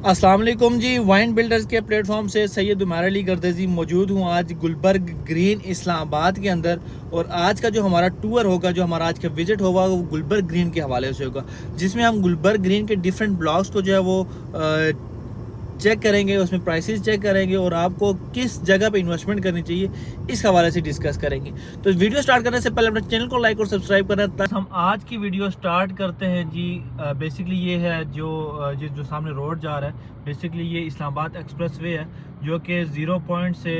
अस्सलाम वालेकुम जी। Wine builders के प्लेटफॉर्म से सैयद उमर अली गर्दजी मौजूद हूँ आज गुलबर्ग ग्रीन इस्लामाबाद के अंदर। और आज का जो हमारा टूर होगा, जो हमारा आज का विजिट होगा, वो गुलबर्ग ग्रीन के हवाले से होगा, जिसमें हम गुलबर्ग ग्रीन के डिफरेंट ब्लॉक्स को जो है वो चेक करेंगे, उसमें प्राइसेस चेक करेंगे और आपको किस जगह पे इन्वेस्टमेंट करनी चाहिए इस हवाले से डिस्कस करेंगे। तो वीडियो स्टार्ट करने से पहले अपने चैनल को लाइक और सब्सक्राइब करना। हम आज की वीडियो स्टार्ट करते हैं जी। बेसिकली ये है जो सामने रोड जा रहा है, बेसिकली ये इस्लामाबाद एक्सप्रेस वे है जो कि 0 पॉइंट से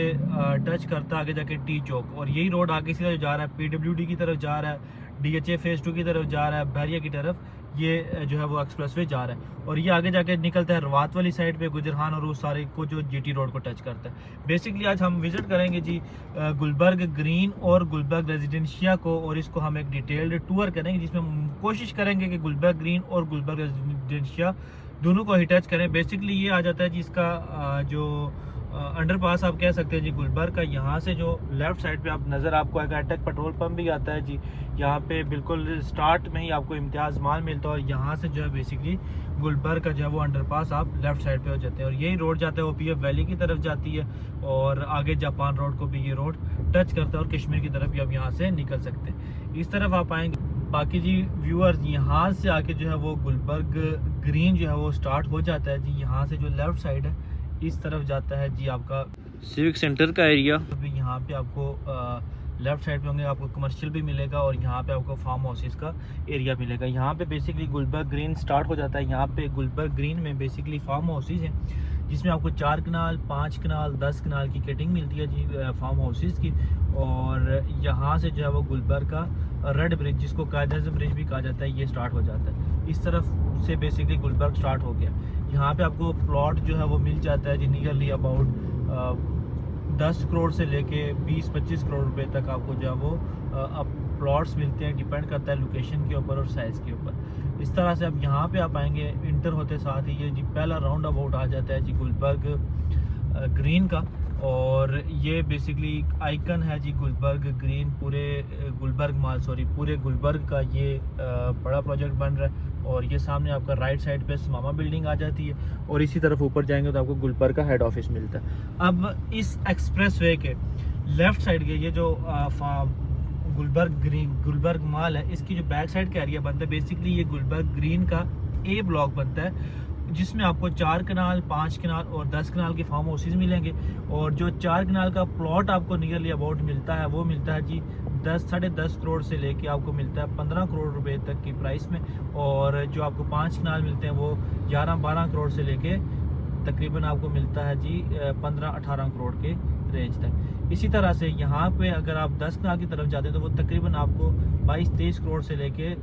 टच करता है आगे जाके टी चौक। और यही रोड आगे सीधा जा रहा है PWD की तरफ जा रहा है, DHA फेज 2 की तरफ जा रहा है, बहरिया की तरफ ये जो है वो एक्सप्रेसवे जा रहा है। और ये आगे जाके निकलता है रवात वाली साइड पे गुजरहान और उस सारे को जो GT रोड को टच करता है। बेसिकली आज हम विजिट करेंगे जी गुलबर्ग ग्रीन और गुलबर्ग रेजिडेंशिया को, और इसको हम एक डिटेल्ड टूर करेंगे जिसमें हम कोशिश करेंगे कि गुलबर्ग ग्रीन और गुलबर्ग रेजिडेंशिया दोनों को ही टच करें। बेसिकली ये आ जाता है जी इसका जो अंडरपास आप कह सकते हैं जी गुलबर्ग का। यहाँ से जो लेफ्ट साइड पे आप नज़र आपको आएगा अटक पेट्रोल पंप भी आता है जी। यहाँ पे बिल्कुल स्टार्ट में ही आपको इम्तियाज़ माल मिलता है और यहाँ से जो है बेसिकली गुलबर्ग का जो है वो अंडरपास आप लेफ्ट साइड पे हो जाते हैं। और यही रोड जाता है OPF वैली की तरफ जाती है और आगे जापान रोड को भी ये रोड टच करता है और कश्मीर की तरफ भी आप यहाँ से निकल सकते हैं। इस तरफ आप आएँगे। बाकी जी व्यूअर्स, यहाँ से आके जो है वो गुलबर्ग ग्रीन जो है वो स्टार्ट हो जाता है जी। यहाँ से जो लेफ्ट साइड है इस तरफ जाता है जी आपका सिविक सेंटर का एरिया। अभी यहाँ पे आपको लेफ्ट साइड पे होंगे आपको कमर्शियल भी मिलेगा और यहाँ पे आपको फार्म हाउसेस का एरिया मिलेगा। यहाँ पे बेसिकली गुलबर्ग ग्रीन स्टार्ट हो जाता है। यहाँ पे गुलबर्ग ग्रीन में बेसिकली फार्म हाउसेस हैं जिसमें आपको 4 कनाल, 5 कनाल, 10 कनाल की कटिंग मिलती है जी फार्म हाउसेस की। और यहाँ से जो है वो गुलबर्ग का रेड ब्रिज, जिसको कायदे ब्रिज भी कहा जाता है, ये स्टार्ट हो जाता है। इस तरफ से बेसिकली गुलबर्ग स्टार्ट हो गया। यहाँ पे आपको प्लॉट जो है वो मिल जाता है जी नियरली अबाउट 10 करोड़ से लेके 20-25 करोड़ रुपए तक आपको जो है वो अब प्लॉट्स मिलते हैं। डिपेंड करता है लोकेशन के ऊपर और साइज़ के ऊपर। इस तरह से अब यहाँ पे आप आएंगे, इंटर होते साथ ही ये जी पहला राउंड अबाउट आ जाता है जी गुलबर्ग ग्रीन का। और ये बेसिकली आइकन है जी गुलबर्ग ग्रीन, पूरे गुलबर्ग का ये बड़ा प्रोजेक्ट बन रहा है। और ये सामने आपका राइट साइड पे समामा बिल्डिंग आ जाती है और इसी तरफ ऊपर जाएंगे तो आपको गुलबर्ग का हेड ऑफिस मिलता है। अब इस एक्सप्रेस वे के लेफ्ट साइड के ये जो गुलबर्ग माल है, इसकी जो बैक साइड का एरिया बनता है, बेसिकली ये गुलबर्ग ग्रीन का A ब्लॉक बनता है जिसमें आपको 4 कनाल, 5 कनाल और 10 कनाल के फार्म हाउसेज मिलेंगे। और जो 4 कनाल का प्लॉट आपको नियरली अबाउट मिलता है वो मिलता है जी 10-10.5 करोड़ से लेके आपको मिलता है 15 करोड़ रुपए तक की प्राइस में। और जो आपको 5 कनाल मिलते हैं वो 11-12 करोड़ से लेके तकरीबन आपको मिलता है जी 15-18 करोड़ के रेंज तक। इसी तरह से यहाँ पे अगर आप 10 कनाल की तरफ जाते हैं तो वो तकरीबन आपको 22-23 करोड़ से लेके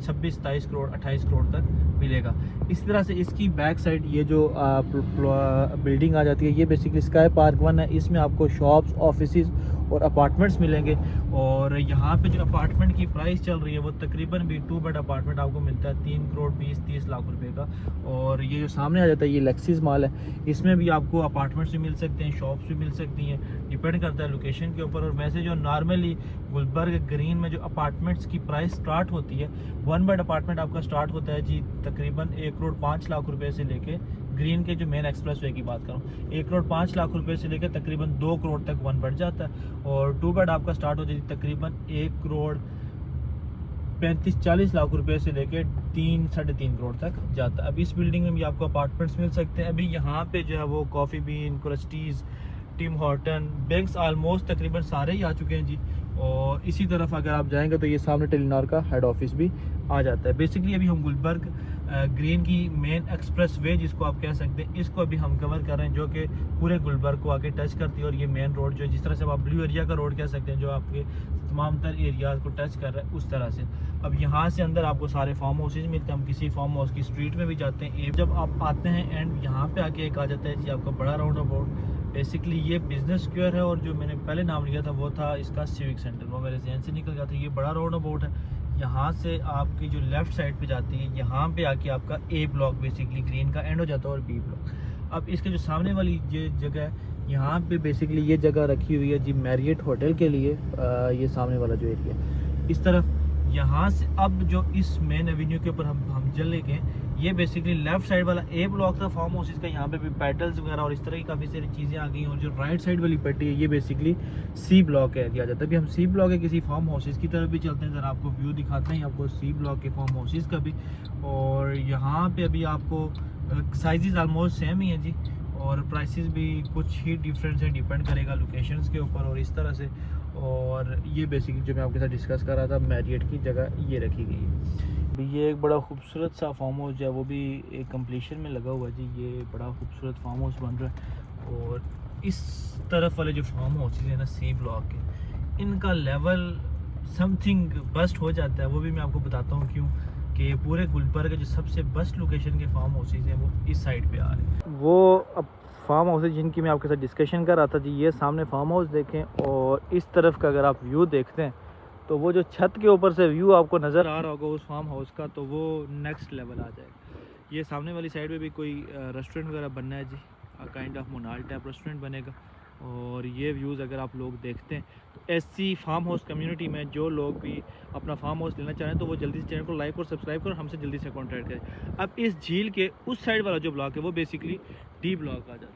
26-27 करोड़ 28 करोड़ तक मिलेगा। इस तरह से इसकी बैक साइड ये जो बिल्डिंग आ जाती है, ये बेसिकली स्काई पार्क 1 है। इसमें आपको शॉप्स, ऑफिसेज और अपार्टमेंट्स मिलेंगे। और यहाँ पे जो अपार्टमेंट की प्राइस चल रही है वो तकरीबन भी 2 बेड अपार्टमेंट आपको मिलता है 3 करोड़ 20-30 लाख रुपए का। और ये जो सामने आ जाता है ये लेक्सिस मॉल है, इसमें भी आपको अपार्टमेंट्स भी मिल सकते हैं, शॉप्स भी मिल सकती हैं, डिपेंड करता है लोकेशन के ऊपर। और वैसे जो नॉर्मली गुलबर्ग ग्रीन में जो अपार्टमेंट्स की प्राइस स्टार्ट होती है, 1 बेड अपार्टमेंट आपका स्टार्ट होता है जी तकरीबन 1 करोड़ 5 लाख रुपए से लेके, ग्रीन के जो मेन एक्सप्रेस वे की बात करूँ, 1 करोड़ 5 लाख रुपए से लेकर तकरीबन 2 करोड़ तक 1 बेड जाता है। और 2 बेड आपका स्टार्ट हो जाती है तकरीबन 1 करोड़ 35-40 लाख रुपए से लेकर 3-3.5 करोड़ तक जाता है। अब इस बिल्डिंग में भी आपको अपार्टमेंट्स मिल सकते हैं। अभी यहाँ पे जो है वो coffee bean, Christie's, Tim Horton, banks almost तकरीबन सारे ही आ चुके हैं जी। और इसी तरफ अगर आप जाएंगे तो ये सामने टेलीनॉर का हेड ऑफिस भी आ जाता है। बेसिकली अभी हम गुलबर्ग ग्रीन की मेन एक्सप्रेस वे जिसको आप कह सकते हैं, इसको अभी हम कवर कर रहे हैं, जो कि पूरे गुलबर्ग को आके टच करती है। और ये मेन रोड जो जिस तरह से आप ब्लू एरिया का रोड कह सकते हैं, जो आपके तमाम तर एरियाज को टच कर रहा है, उस तरह से। अब यहाँ से अंदर आपको सारे फार्म हाउसेज मिलते हैं। हम किसी फार्म हाउस की स्ट्रीट में भी जाते हैं, जब आप आते हैं एंड यहाँ पे आके एक आ जाता है जी आपका बड़ा राउंड अबाउट। बेसिकली ये बिजनेस स्क्वायर है और जो मैंने पहले नाम लिया था वो था इसका सिविक सेंटर, वो मेरे जहन से निकल गया था। ये बड़ा राउंड अबाउट है। यहाँ से आपकी जो लेफ़्ट साइड पे जाती है, यहाँ पे आके आपका A ब्लॉक बेसिकली ग्रीन का एंड हो जाता है और B ब्लॉक। अब इसके जो सामने वाली ये जगह है, यहाँ पे बेसिकली ये जगह रखी हुई है जी मैरियट होटल के लिए। ये सामने वाला जो एरिया इस तरफ, यहाँ से अब जो इस मेन एवेन्यू के ऊपर हम चले गए, ये बेसिकली लेफ्ट साइड वाला ए ब्लॉक था फार्म हाउस का। यहाँ पे भी पेटल्स वगैरह और इस तरह की काफ़ी सारी चीज़ें आ गई। और जो राइट साइड वाली पट्टी है ये बेसिकली सी ब्लॉक है दिया जाता है। अभी हम सी ब्लॉक है किसी फार्म हाउसेस की तरफ भी चलते हैं, ज़रा आपको व्यू दिखाते हैं आपको सी ब्लॉक के फार्म हाउसेस का भी। और यहाँ पे अभी आपको साइजेस आलमोस्ट सेम ही है जी, और प्राइसेस भी कुछ ही डिफरेंस है, डिपेंड करेगा लोकेशंस के ऊपर और इस तरह से। और ये बेसिकली जो मैं आपके साथ डिस्कस कर रहा था मैरियट की जगह ये रखी गई है। ये एक बड़ा खूबसूरत सा फार्म हाउस जो है वो भी एक कंप्लीशन में लगा हुआ है जी। ये बड़ा खूबसूरत फार्म हाउस बन रहा है। और इस तरफ वाले जो फार्म हाउस है ना सी ब्लॉक के, इनका लेवल समथिंग बस्ट हो जाता है। वो भी मैं आपको बताता हूँ क्यों, कि पूरे गुलबर्ग के जो सबसे बेस्ट लोकेशन के फार्म हाउसेज हैं वो इस साइड पे आ रहे हैं। वो अब फार्म हाउसेज जिनकी मैं आपके साथ डिस्कशन कर रहा था जी, ये सामने फार्म हाउस देखें और इस तरफ का अगर आप व्यू देखते हैं तो वो जो छत के ऊपर से व्यू आपको नज़र आ रहा होगा उस फार्म हाउस का, तो वो नेक्स्ट लेवल आ जाएगा। ये सामने वाली साइड पे भी कोई रेस्टोरेंट वगैरह बनना है जी, kind of Monal type restaurant बनेगा। और ये व्यूज़ अगर आप लोग देखते हैं तो ऐसी फार्म हाउस कम्युनिटी में जो लोग भी अपना फार्म हाउस लेना चाहें तो वो जल्दी से चैनल को लाइक और सब्सक्राइब करें, हमसे जल्दी से कॉन्टैक्ट करें। अब इस झील के उस साइड वाला जो ब्लॉक है वो बेसिकली डी ब्लॉक आ जाता है।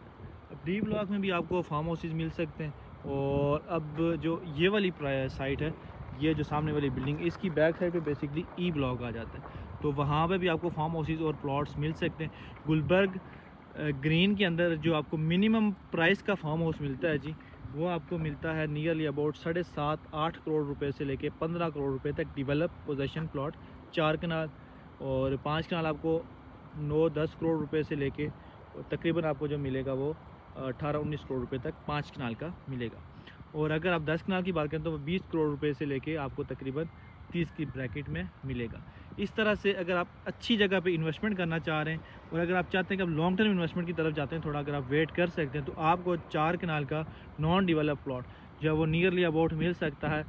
अब डी ब्लॉक में भी आपको फार्म हाउसेज मिल सकते हैं। और अब जो ये वाली साइट है, ये जो सामने वाली बिल्डिंग, इसकी बैक साइड पे बेसिकली ई ब्लॉक आ जाता है। तो वहाँ पे भी आपको फार्म हाउसेज और प्लॉट्स मिल सकते हैं। गुलबर्ग ग्रीन के अंदर जो आपको मिनिमम प्राइस का फार्म हाउस मिलता है जी, वो आपको मिलता है नियरली अबाउट 7.5-8 करोड़ रुपए से लेके 15 करोड़ रुपए तक डेवलप पोजेसन प्लॉट 4 कनाल, और 5 कनाल आपको 9-10 करोड़ रुपए से लेके तकरीबन आपको जो मिलेगा वो 18-19 करोड़ रुपए तक 5 कनाल का मिलेगा। और अगर आप 10 कनाल की बात करें तो वो 20 करोड़ रुपए से लेके आपको तकरीबन 30 की ब्रैकेट में मिलेगा। इस तरह से अगर आप अच्छी जगह पे इन्वेस्टमेंट करना चाह रहे हैं और अगर आप चाहते हैं कि आप लॉन्ग टर्म इन्वेस्टमेंट की तरफ जाते हैं, थोड़ा अगर आप वेट कर सकते हैं, तो आपको 4 कनाल का नॉन डेवलप प्लॉट जो है वो नियरली अबाउट मिल सकता है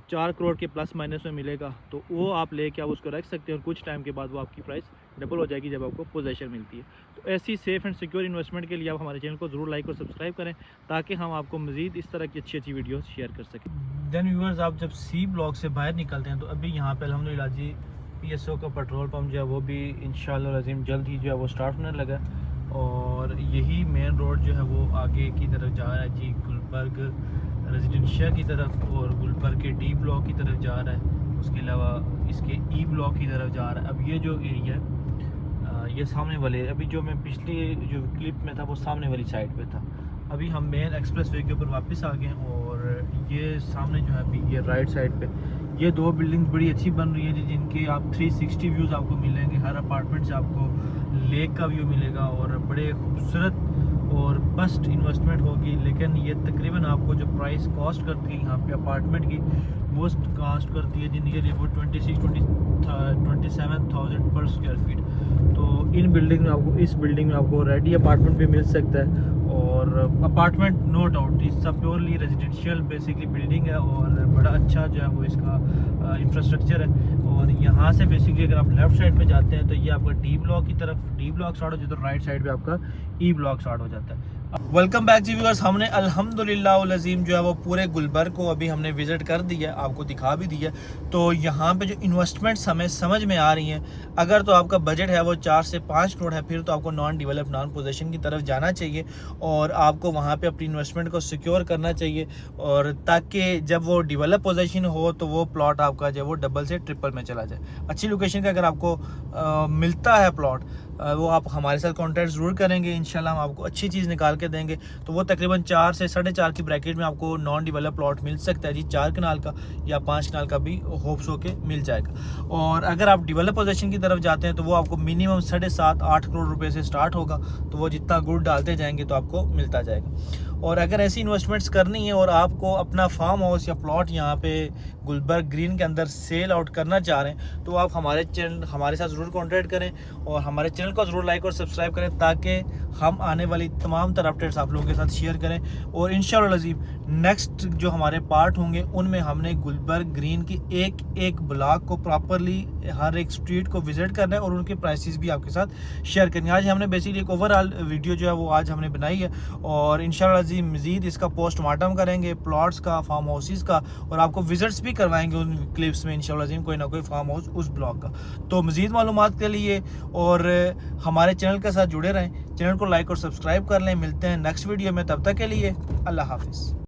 4 करोड़ के प्लस माइनस में मिलेगा। तो वो आप लेके आप उसको रख सकते हैं और कुछ टाइम के बाद वो आपकी प्राइस डबल हो जाएगी जब आपको पोजेशन मिलती है। तो ऐसी सेफ़ एंड सिक्योर इन्वेस्टमेंट के लिए आप हमारे चैनल को ज़रूर लाइक और सब्सक्राइब करें ताकि हम आपको मज़ीद इस तरह की अच्छी अच्छी वीडियोस शेयर कर सकें। देन व्यूअर्स, आप जब सी ब्लॉक से बाहर निकलते हैं तो अभी यहाँ पे अल्हम्दुलिल्लाह जी PSO का पेट्रोल पंप जो है वो भी इंशाअल्लाह अज़ीम जल्द ही जो है वो स्टार्ट होने लगा। और यही मेन रोड जो है वो आगे की तरफ जा रहा है जी, गुलबर्ग रेजिडेंशिया की तरफ और गुलबर्ग के डी ब्लॉक की तरफ जा रहा है। उसके अलावा इसके ई ब्लॉक की तरफ जा रहा है। अब ये जो एरिया है ये सामने वाले, अभी जो मैं पिछली जो क्लिप में था वो सामने वाली साइड पे था, अभी हम मेन एक्सप्रेस वे के ऊपर वापस आ गए हैं। और ये सामने जो है अभी ये राइट साइड पे ये 2 बिल्डिंग्स बड़ी अच्छी बन रही है जी, जिनके आप 360 व्यूज़ आपको मिलेंगे। हर अपार्टमेंट से आपको लेक का व्यू मिलेगा और बड़े खूबसूरत और बेस्ट इन्वेस्टमेंट होगी। लेकिन ये तकरीबन आपको जो प्राइस कॉस्ट करती है यहाँ पे अपार्टमेंट की, वो कास्ट करती है जी नियरली वो 27,000 पर स्क्वायर फीट। तो इन बिल्डिंग में आपको, इस बिल्डिंग में आपको रेडी अपार्टमेंट भी मिल सकता है। और अपार्टमेंट नो डाउट इसका प्योरली रेजिडेंशियल बेसिकली बिल्डिंग है और बड़ा अच्छा जो है वो इसका इंफ्रास्ट्रक्चर है। और यहाँ से बेसिकली अगर आप लेफ़्ट साइड पे जाते हैं तो ये आपका डी ब्लॉक की तरफ डी ब्लॉक स्टार्ट हो जाता है, तो राइट साइड पे आपका ई ब्लॉक स्टार्ट हो जाता है। वेलकम बैक जी व्यूअर्स, हमने अल्हम्दुलिल्लाह अज़ीम जो है वो पूरे गुलबर्ग को अभी हमने विज़िट कर दिया, आपको दिखा भी दिया। तो यहाँ पे जो इन्वेस्टमेंट्स हमें समझ में आ रही हैं, अगर तो आपका बजट है वो 4 से 5 करोड़ है, फिर तो आपको नॉन डेवलप नॉन पोजेशन की तरफ जाना चाहिए और आपको वहाँ पे अपनी इन्वेस्टमेंट को सिक्योर करना चाहिए। और ताकि जब वो डेवलप पोजेशन हो तो वो प्लॉट आपका जो है वो डबल से ट्रिपल में चला जाए। अच्छी लोकेशन का अगर आपको मिलता है प्लॉट, वो आप हमारे साथ कॉन्टैक्ट ज़रूर करेंगे, इंशाल्लाह हम आपको अच्छी चीज़ निकाल के देंगे। तो वो तकरीबन 4 से 4.5 की ब्रैकेट में आपको नॉन डेवलप प्लॉट मिल सकता है जी, 4 कनाल का या 5 कनाल का भी होप्स हो के मिल जाएगा। और अगर आप डेवलप पोजीशन की तरफ जाते हैं तो वो आपको मिनिमम 7.5-8 करोड़ रुपए से स्टार्ट होगा। तो वो जितना गुड़ डालते जाएंगे तो आपको मिलता जाएगा। और अगर ऐसी इन्वेस्टमेंट्स करनी है और आपको अपना फार्म हाउस या प्लॉट यहाँ पे गुलबर्ग ग्रीन के अंदर सेल आउट करना चाह रहे हैं तो आप हमारे साथ ज़रूर कॉन्टैक्ट करें और हमारे चैनल को ज़रूर लाइक और सब्सक्राइब करें ताकि हम आने वाली तमाम तरह अपडेट्स आप लोगों के साथ शेयर करें। और इंशाअल्लाह अज़ीम नेक्स्ट जो हमारे पार्ट होंगे उनमें हमने गुलबर्ग ग्रीन की एक एक ब्लॉक को प्रॉपरली हर एक स्ट्रीट को विजिट करना है और उनके प्राइसेस भी आपके साथ शेयर करनी है। आज हमने बेसिकली एक ओवरऑल वीडियो जो है वो आज हमने बनाई है और इंशाल्लाह जी मज़ीद इसका पोस्टमार्टम करेंगे प्लॉट्स का, फार्म हाउसेस का, और आपको विजिट्स भी करवाएंगे उन क्लिप्स में इंशाल्लाह जी कोई ना कोई फार्म हाउस उस ब्लॉक का। तो मज़ीद मालूमात के लिए और हमारे चैनल के साथ जुड़े रहें, चैनल को लाइक और सब्सक्राइब कर लें। मिलते हैं नेक्स्ट वीडियो में, तब तक के लिए अल्लाह हाफिज़।